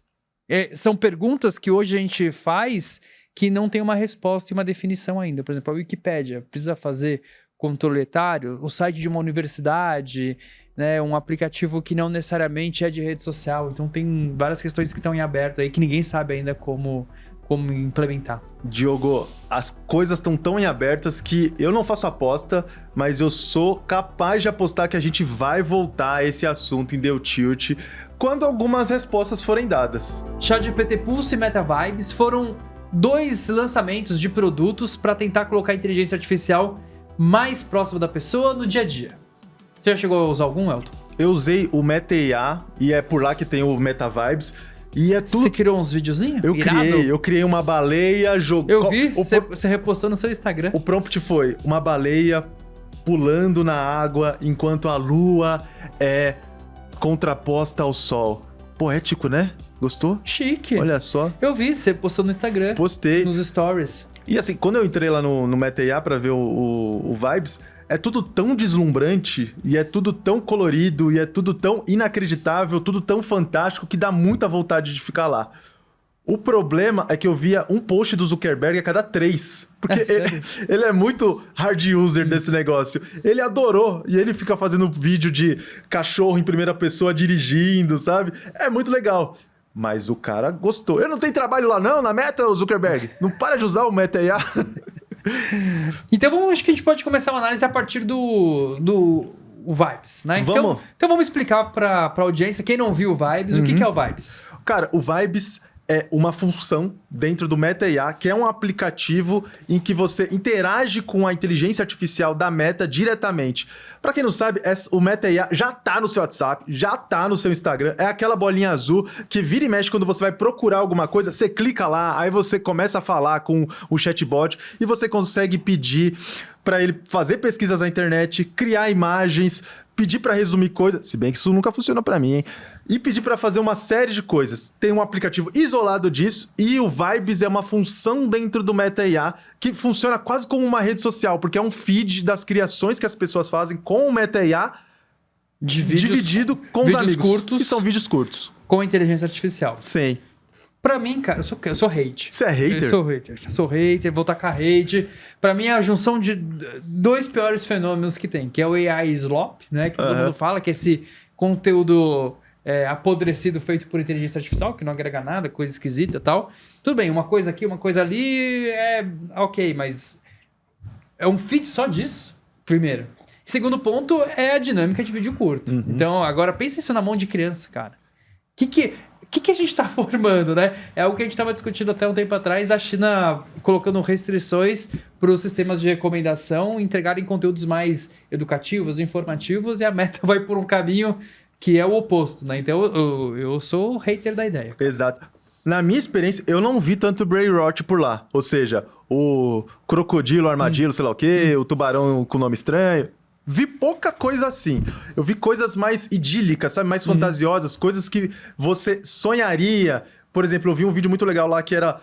São perguntas que hoje a gente faz que não tem uma resposta e uma definição ainda. Por exemplo, a Wikipédia precisa fazer controle etário, o site de uma universidade, né, um aplicativo que não necessariamente é de rede social. Então tem várias questões que estão em aberto aí que ninguém sabe ainda como implementar. Diogo, as coisas estão tão em abertas que eu não faço aposta, mas eu sou capaz de apostar que a gente vai voltar a esse assunto em Deu Tilt quando algumas respostas forem dadas. ChatGPT Pulse e Meta Vibes foram 2 lançamentos de produtos para tentar colocar a inteligência artificial mais próximo da pessoa no dia a dia. Você já chegou a usar algum, Elton? Eu usei o Meta IA e é por lá que tem o Meta Vibes. E é tudo... Você criou uns videozinhos? Eu criei uma baleia, Eu vi, você repostou no seu Instagram. O prompt foi uma baleia pulando na água enquanto a lua é contraposta ao sol. Poético, né? Gostou? Chique. Olha só. Eu vi, você postou no Instagram. Postei. Nos stories. E assim, quando eu entrei lá no Meta IA pra ver o Vibes, é tudo tão deslumbrante, e é tudo tão colorido, e é tudo tão inacreditável, tudo tão fantástico, que dá muita vontade de ficar lá. O problema é que eu via um post do Zuckerberg a cada 3. Porque ele é muito hard user desse negócio. Ele adorou, e ele fica fazendo vídeo de cachorro em primeira pessoa dirigindo, sabe? É muito legal. Mas o cara gostou. Eu não tenho trabalho lá não, na Meta, Zuckerberg. Não para de usar o Meta IA. Então acho que a gente pode começar uma análise a partir do Vibes, né? Vamos. Então vamos explicar para a audiência, quem não viu o Vibes, o que é o Vibes? Cara, o Vibes é uma função dentro do Meta IA, que é um aplicativo em que você interage com a inteligência artificial da Meta diretamente. Para quem não sabe, o Meta IA já tá no seu WhatsApp, já tá no seu Instagram, é aquela bolinha azul que vira e mexe quando você vai procurar alguma coisa, você clica lá, aí você começa a falar com o chatbot e você consegue pedir para ele fazer pesquisas na internet, criar imagens, pedir para resumir coisas, se bem que isso nunca funcionou para mim, hein? E pedir para fazer uma série de coisas. Tem um aplicativo isolado disso e o Vibes é uma função dentro do Meta IA que funciona quase como uma rede social, porque é um feed das criações que as pessoas fazem com o Meta IA dividido com os amigos. Curtos, que são vídeos curtos. Com inteligência artificial. Sim. Pra mim, cara, eu sou hate. Você é hater? Eu sou hater, vou tacar hate. Pra mim é a junção de 2 piores fenômenos que tem, que é o AI slop, né? Que todo mundo fala, que é esse conteúdo apodrecido feito por inteligência artificial, que não agrega nada, coisa esquisita e tal. Tudo bem, uma coisa aqui, uma coisa ali, ok, mas é um feed só disso, primeiro. Segundo ponto é a dinâmica de vídeo curto. Então, agora pensa isso na mão de criança, cara. O que a gente tá formando, né? É algo que a gente tava discutindo até um tempo atrás, da China colocando restrições para os sistemas de recomendação entregarem conteúdos mais educativos, informativos, e a Meta vai por um caminho que é o oposto, né? Então, eu sou o hater da ideia. Exato. Na minha experiência, eu não vi tanto Brain Rot por lá. Ou seja, o crocodilo, armadilho, sei lá o quê, o tubarão com nome estranho. Vi pouca coisa assim. Eu vi coisas mais idílicas, sabe? Mais fantasiosas, coisas que você sonharia. Por exemplo, eu vi um vídeo muito legal lá que era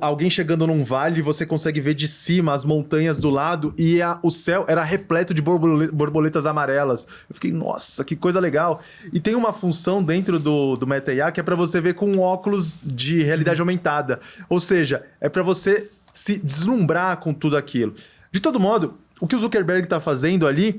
alguém chegando num vale e você consegue ver de cima as montanhas do lado e o céu era repleto de borboletas amarelas. Eu fiquei, nossa, que coisa legal. E tem uma função dentro do Meta IA que é para você ver com óculos de realidade aumentada. Ou seja, é para você se deslumbrar com tudo aquilo. De todo modo, o que o Zuckerberg está fazendo ali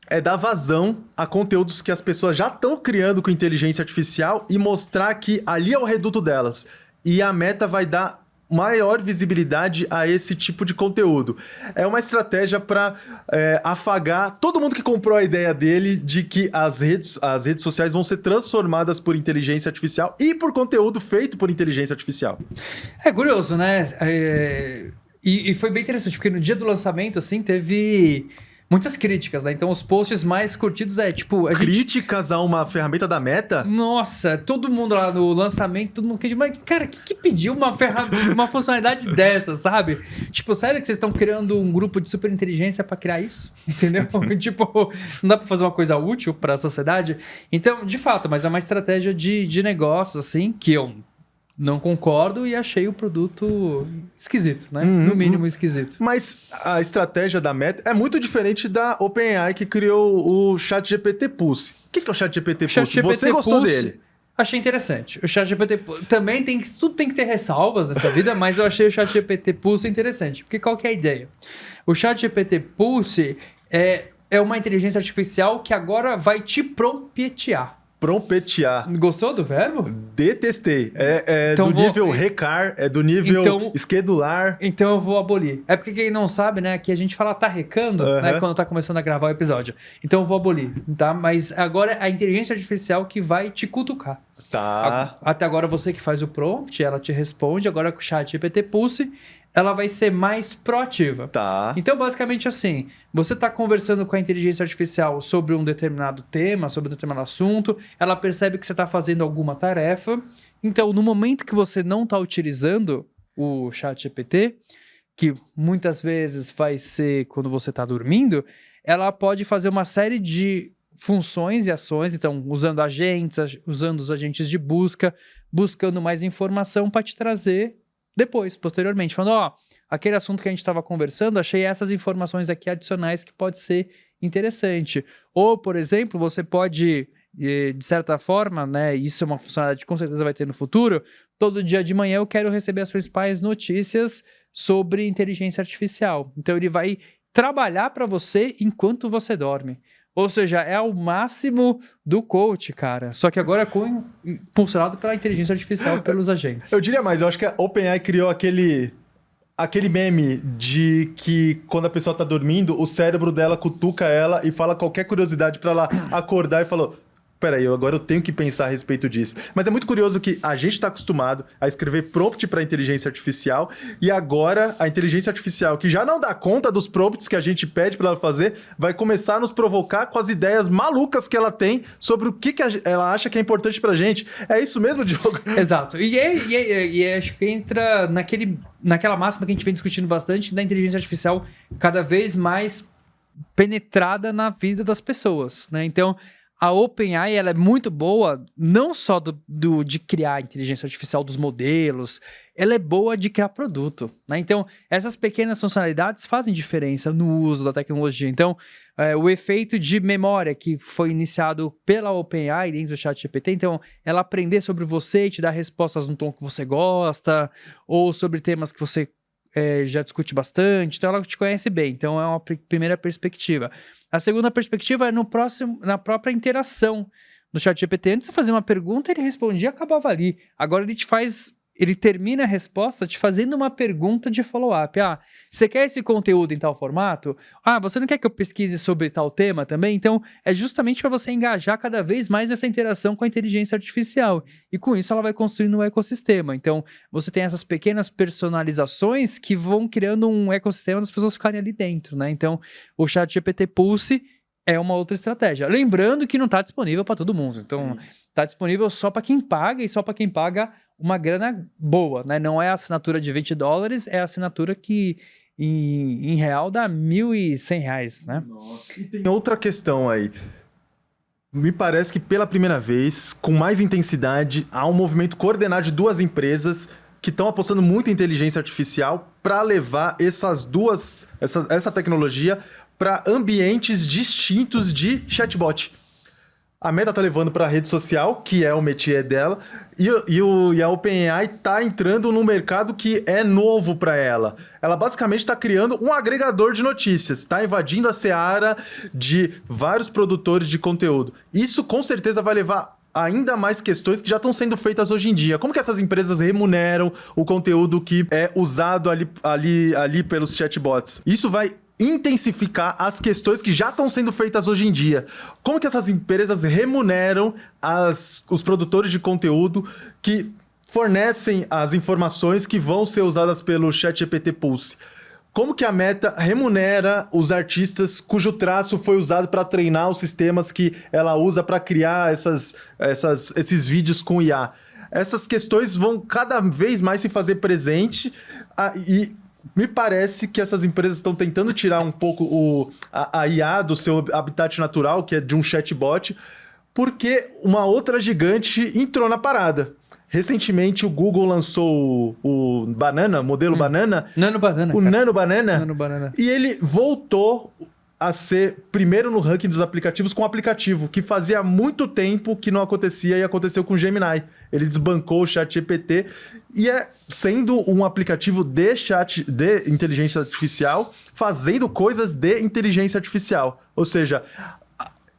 é dar vazão a conteúdos que as pessoas já estão criando com inteligência artificial e mostrar que ali é o reduto delas. E a Meta vai dar maior visibilidade a esse tipo de conteúdo. É uma estratégia para afagar todo mundo que comprou a ideia dele de que as redes sociais vão ser transformadas por inteligência artificial e por conteúdo feito por inteligência artificial. É curioso, né? E foi bem interessante, porque no dia do lançamento, assim, teve muitas críticas, né? Então, os posts mais curtidos Críticas a uma ferramenta da Meta? Nossa, todo mundo lá no lançamento, todo mundo... Mas, cara, que pediu uma funcionalidade dessa, sabe? Tipo, sério que vocês estão criando um grupo de super inteligência pra criar isso? Entendeu? Tipo, não dá pra fazer uma coisa útil pra sociedade? Então, de fato, mas é uma estratégia de negócios, assim, que eu não concordo e achei o produto esquisito, né? No mínimo esquisito. Mas a estratégia da Meta é muito diferente da OpenAI que criou o ChatGPT Pulse. O que é o ChatGPT Pulse? Você gostou dele? Achei interessante. O ChatGPT também tudo tem que ter ressalvas nessa vida, mas eu achei o ChatGPT Pulse interessante. Porque qual que é a ideia? O ChatGPT Pulse é uma inteligência artificial que agora vai te promptear. Prompetear. Gostou do verbo? Detestei. Então do nível recar, é do nível esquedular. Então eu vou abolir. É porque quem não sabe, né, que a gente fala tá recando, né, quando tá começando a gravar o episódio. Então eu vou abolir, tá? Mas agora é a inteligência artificial que vai te cutucar. Tá. Até agora você que faz o prompt, ela te responde. Agora com o ChatGPT Pulse, ela vai ser mais proativa. Tá. Então, basicamente assim, você está conversando com a inteligência artificial sobre um determinado tema, sobre um determinado assunto, ela percebe que você está fazendo alguma tarefa. Então, no momento que você não está utilizando o ChatGPT, que muitas vezes vai ser quando você está dormindo, ela pode fazer uma série de funções e ações, então usando usando os agentes de busca, buscando mais informação para te trazer depois, posteriormente, falando, aquele assunto que a gente estava conversando, achei essas informações aqui adicionais que pode ser interessante. Ou, por exemplo, você pode, de certa forma, né, isso é uma funcionalidade que com certeza vai ter no futuro, todo dia de manhã eu quero receber as principais notícias sobre inteligência artificial. Então ele vai trabalhar para você enquanto você dorme. Ou seja, é o máximo do coach, cara. Só que agora impulsionado pela inteligência artificial, pelos agentes. Eu diria mais, eu acho que a OpenAI criou aquele meme de que quando a pessoa tá dormindo, o cérebro dela cutuca ela e fala qualquer curiosidade pra ela acordar e falou... Peraí, agora eu tenho que pensar a respeito disso. Mas é muito curioso que a gente está acostumado a escrever prompt para inteligência artificial e agora a inteligência artificial, que já não dá conta dos prompts que a gente pede para ela fazer, vai começar a nos provocar com as ideias malucas que ela tem sobre o que ela acha que é importante pra gente. É isso mesmo, Diogo? Exato. E acho que entra naquela máxima que a gente vem discutindo bastante da inteligência artificial cada vez mais penetrada na vida das pessoas, né? Então... A OpenAI, ela é muito boa, não só de criar a inteligência artificial dos modelos, ela é boa de criar produto, né? Então, essas pequenas funcionalidades fazem diferença no uso da tecnologia. Então, o efeito de memória que foi iniciado pela OpenAI dentro do ChatGPT, então, ela aprender sobre você e te dar respostas no tom que você gosta, ou sobre temas que você já discute bastante, então ela te conhece bem. Então, é uma primeira perspectiva. A segunda perspectiva é na própria interação do ChatGPT. Antes de você fazer uma pergunta, ele respondia e acabava ali. Agora ele te faz ele termina a resposta te fazendo uma pergunta de follow-up. Você quer esse conteúdo em tal formato? Você não quer que eu pesquise sobre tal tema também? Então, é justamente para você engajar cada vez mais essa interação com a inteligência artificial. E com isso, ela vai construindo um ecossistema. Então, você tem essas pequenas personalizações que vão criando um ecossistema das pessoas ficarem ali dentro, né? Então, o ChatGPT Pulse é uma outra estratégia. Lembrando que não está disponível para todo mundo. Então, está disponível só para quem paga e só para quem paga uma grana boa, né? Não é a assinatura de $20, é a assinatura que em real dá R$1.100, né? Nossa. E tem outra questão aí. Me parece que pela primeira vez, com mais intensidade, há um movimento coordenado de duas empresas que estão apostando muito em inteligência artificial para levar essa tecnologia para ambientes distintos de chatbot. A Meta tá levando para a rede social, que é o métier dela, e a OpenAI tá entrando num mercado que é novo para ela. Ela basicamente está criando um agregador de notícias, está invadindo a seara de vários produtores de conteúdo. Isso com certeza vai levar ainda mais questões que já estão sendo feitas hoje em dia. Como que essas empresas remuneram o conteúdo que é usado ali pelos chatbots? Isso vai intensificar as questões que já estão sendo feitas hoje em dia. Como que essas empresas remuneram os produtores de conteúdo que fornecem as informações que vão ser usadas pelo ChatGPT Pulse? Como que a Meta remunera os artistas cujo traço foi usado para treinar os sistemas que ela usa para criar esses vídeos com IA? Essas questões vão cada vez mais se fazer presente e me parece que essas empresas estão tentando tirar um pouco a IA do seu habitat natural, que é de um chatbot, porque uma outra gigante entrou na parada. Recentemente o Google lançou o Banana, modelo Banana. Nano Banana. Nano Banana. Nano Banana. E ele voltou a ser primeiro no ranking dos aplicativos com um aplicativo que fazia muito tempo que não acontecia e aconteceu com o Gemini. Ele desbancou o ChatGPT e sendo um aplicativo de inteligência artificial, fazendo coisas de inteligência artificial. Ou seja,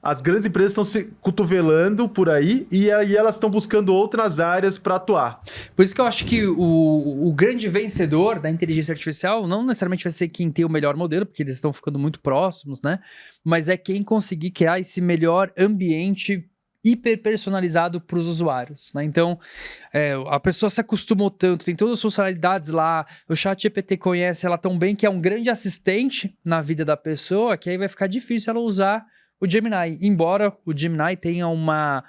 as grandes empresas estão se cotovelando por aí e aí elas estão buscando outras áreas para atuar. Por isso que eu acho que o grande vencedor da inteligência artificial não necessariamente vai ser quem tem o melhor modelo, porque eles estão ficando muito próximos, né? Mas é quem conseguir criar esse melhor ambiente hiper personalizado para os usuários, né? Então, a pessoa se acostumou tanto, tem todas as funcionalidades lá, o ChatGPT conhece ela tão bem que é um grande assistente na vida da pessoa, que aí vai ficar difícil ela usar o Gemini, embora o Gemini tenha uma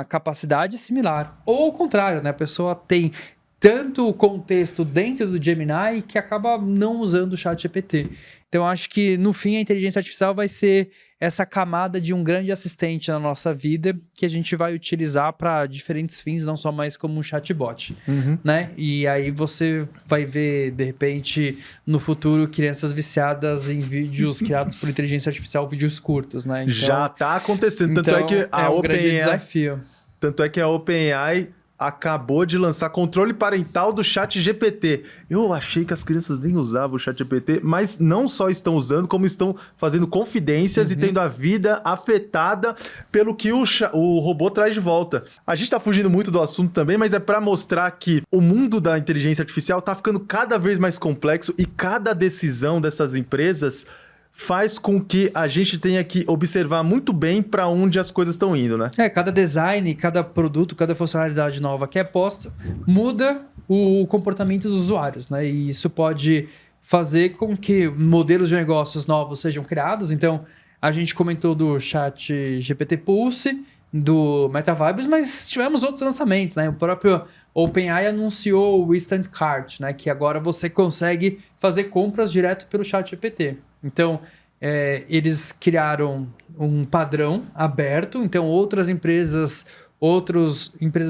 capacidade similar. Ou ao contrário, né? A pessoa tem tanto contexto dentro do Gemini que acaba não usando o ChatGPT. Então, eu acho que, no fim, a inteligência artificial vai ser essa camada de um grande assistente na nossa vida que a gente vai utilizar para diferentes fins, não só mais como um chatbot, né? E aí você vai ver, de repente, no futuro, crianças viciadas em vídeos criados por inteligência artificial, vídeos curtos, né? Então, já está acontecendo, tanto é que tanto é que a OpenAI acabou de lançar controle parental do ChatGPT. Eu achei que as crianças nem usavam o ChatGPT, mas não só estão usando, como estão fazendo confidências e tendo a vida afetada pelo que o robô traz de volta. A gente tá fugindo muito do assunto também, mas é para mostrar que o mundo da inteligência artificial tá ficando cada vez mais complexo e cada decisão dessas empresas faz com que a gente tenha que observar muito bem para onde as coisas estão indo, né? Cada design, cada produto, cada funcionalidade nova que é posta muda o comportamento dos usuários, né? E isso pode fazer com que modelos de negócios novos sejam criados. Então, a gente comentou do ChatGPT Pulse, do MetaVibes, mas tivemos outros lançamentos, né? O próprio OpenAI anunciou o Instant Cart, né? Que agora você consegue fazer compras direto pelo ChatGPT. Então, eles criaram um padrão aberto, então outras empresas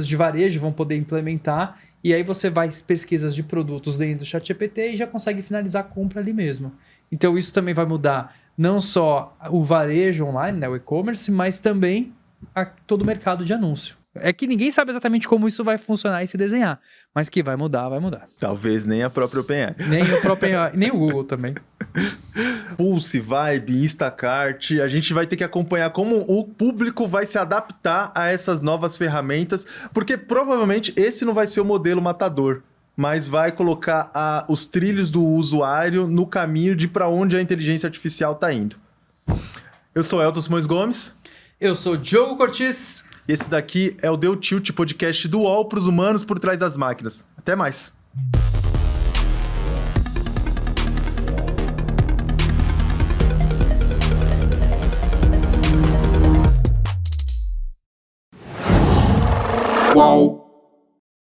de varejo vão poder implementar, e aí você faz pesquisas de produtos dentro do ChatGPT e já consegue finalizar a compra ali mesmo. Então, isso também vai mudar não só o varejo online, né, o e-commerce, mas também todo o mercado de anúncio. É que ninguém sabe exatamente como isso vai funcionar e se desenhar. Mas que vai mudar, vai mudar. Talvez nem a própria OpenAI. Nem o próprio, nem o Google também. Pulse, Vibe, Instacart, a gente vai ter que acompanhar como o público vai se adaptar a essas novas ferramentas, porque provavelmente esse não vai ser o modelo matador, mas vai colocar os trilhos do usuário no caminho de para onde a inteligência artificial está indo. Eu sou Elton Simões Gomes. Eu sou Diogo Cortis. E esse daqui é o Deu Tilt, podcast do UOL para os humanos por trás das máquinas. Até mais. UOL.